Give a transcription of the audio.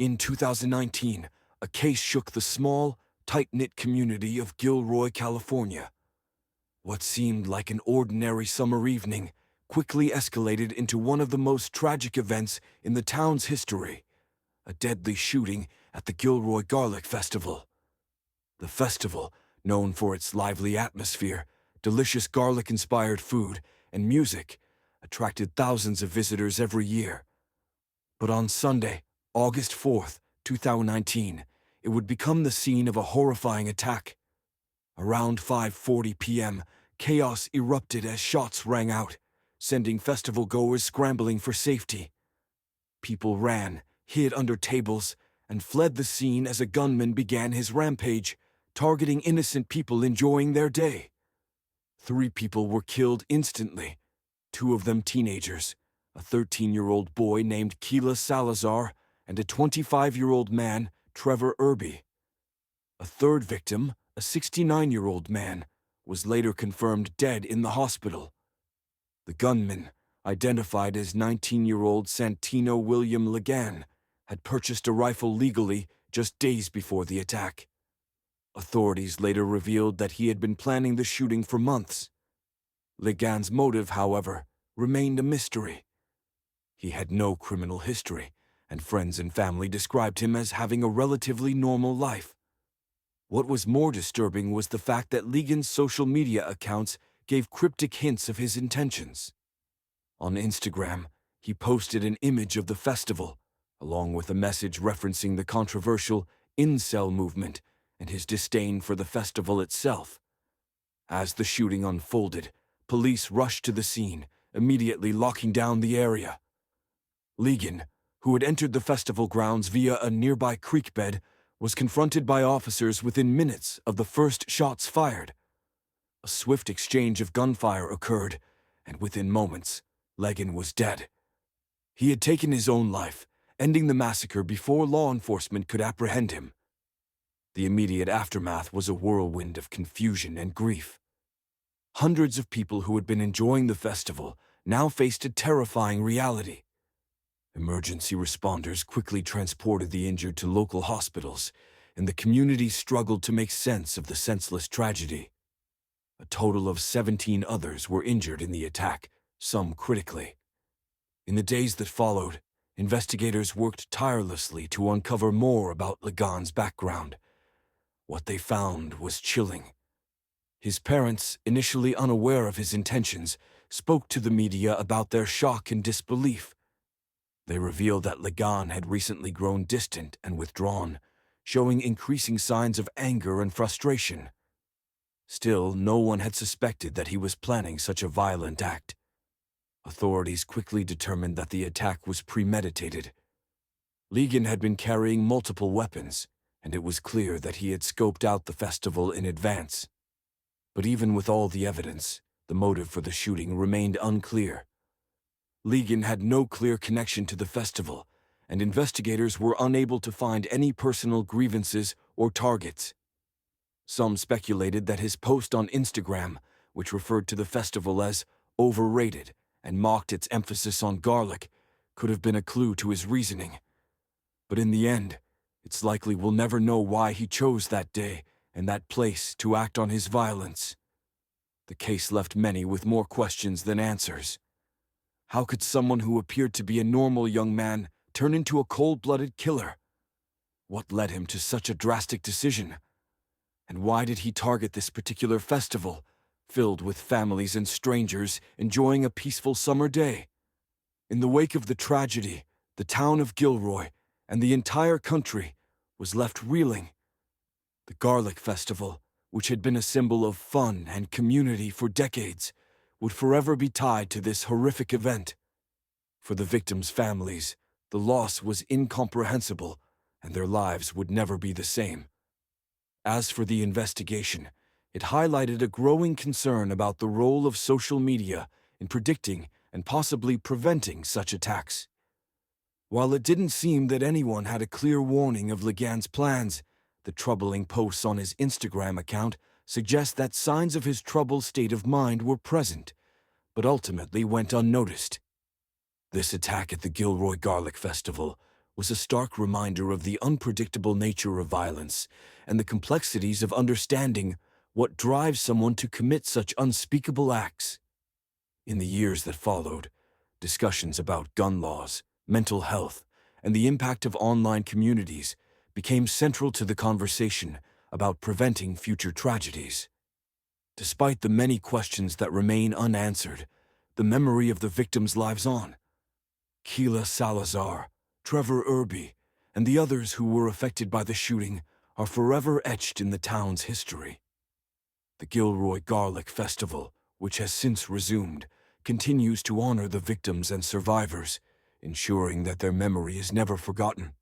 In 2019, a case shook the small, tight-knit community of Gilroy, California. What seemed like an ordinary summer evening quickly escalated into one of the most tragic events in the town's history: a deadly shooting at the Gilroy Garlic Festival. The festival, known for its lively atmosphere, delicious garlic-inspired food, and music, attracted thousands of visitors every year. But on Sunday, August 4th, 2019, it would become the scene of a horrifying attack. Around 5:40 p.m., chaos erupted as shots rang out, sending festival-goers scrambling for safety. People ran, hid under tables, and fled the scene as a gunman began his rampage, targeting innocent people enjoying their day. 3 people were killed instantly, 2 of them teenagers, a 13-year-old boy named Keila Salazar and a 25-year-old man, Trevor Irby. A third victim, a 69-year-old man, was later confirmed dead in the hospital. The gunman, identified as 19-year-old Santino William Ligan, had purchased a rifle legally just days before the attack. Authorities later revealed that he had been planning the shooting for months. Ligan's motive, however, remained a mystery. He had no criminal history, and friends and family described him as having a relatively normal life. What was more disturbing was the fact that Ligan's social media accounts gave cryptic hints of his intentions. On Instagram, he posted an image of the festival, along with a message referencing the controversial incel movement and his disdain for the festival itself. As the shooting unfolded, police rushed to the scene, immediately locking down the area. Ligan, who had entered the festival grounds via a nearby creek bed, was confronted by officers within minutes of the first shots fired. A swift exchange of gunfire occurred, and within moments, Ligan was dead. He had taken his own life, ending the massacre before law enforcement could apprehend him. The immediate aftermath was a whirlwind of confusion and grief. Hundreds of people who had been enjoying the festival now faced a terrifying reality. Emergency responders quickly transported the injured to local hospitals, and the community struggled to make sense of the senseless tragedy. A total of 17 others were injured in the attack, some critically. In the days that followed, investigators worked tirelessly to uncover more about Ligan's background. What they found was chilling. His parents, initially unaware of his intentions, spoke to the media about their shock and disbelief. They revealed that Ligan had recently grown distant and withdrawn, showing increasing signs of anger and frustration. Still, no one had suspected that he was planning such a violent act. Authorities quickly determined that the attack was premeditated. Ligan had been carrying multiple weapons, and it was clear that he had scoped out the festival in advance. But even with all the evidence, the motive for the shooting remained unclear. Ligan had no clear connection to the festival, and investigators were unable to find any personal grievances or targets. Some speculated that his post on Instagram, which referred to the festival as overrated and mocked its emphasis on garlic, could have been a clue to his reasoning. But in the end, it's likely we'll never know why he chose that day and that place to act on his violence. The case left many with more questions than answers. How could someone who appeared to be a normal young man turn into a cold-blooded killer? What led him to such a drastic decision? And why did he target this particular festival, filled with families and strangers enjoying a peaceful summer day? In the wake of the tragedy, the town of Gilroy and the entire country was left reeling. The Garlic Festival, which had been a symbol of fun and community for decades, would forever be tied to this horrific event. For the victims' families, the loss was incomprehensible, and their lives would never be the same. As for the investigation, it highlighted a growing concern about the role of social media in predicting and possibly preventing such attacks. While it didn't seem that anyone had a clear warning of Ligan's plans, the troubling posts on his Instagram account suggest that signs of his troubled state of mind were present, but ultimately went unnoticed. This attack at the Gilroy Garlic Festival was a stark reminder of the unpredictable nature of violence and the complexities of understanding what drives someone to commit such unspeakable acts. In the years that followed, discussions about gun laws, mental health, and the impact of online communities became central to the conversation about preventing future tragedies. Despite the many questions that remain unanswered, the memory of the victims lives on. Keila Salazar, Trevor Irby, and the others who were affected by the shooting are forever etched in the town's history. The Gilroy Garlic Festival, which has since resumed, continues to honor the victims and survivors, ensuring that their memory is never forgotten.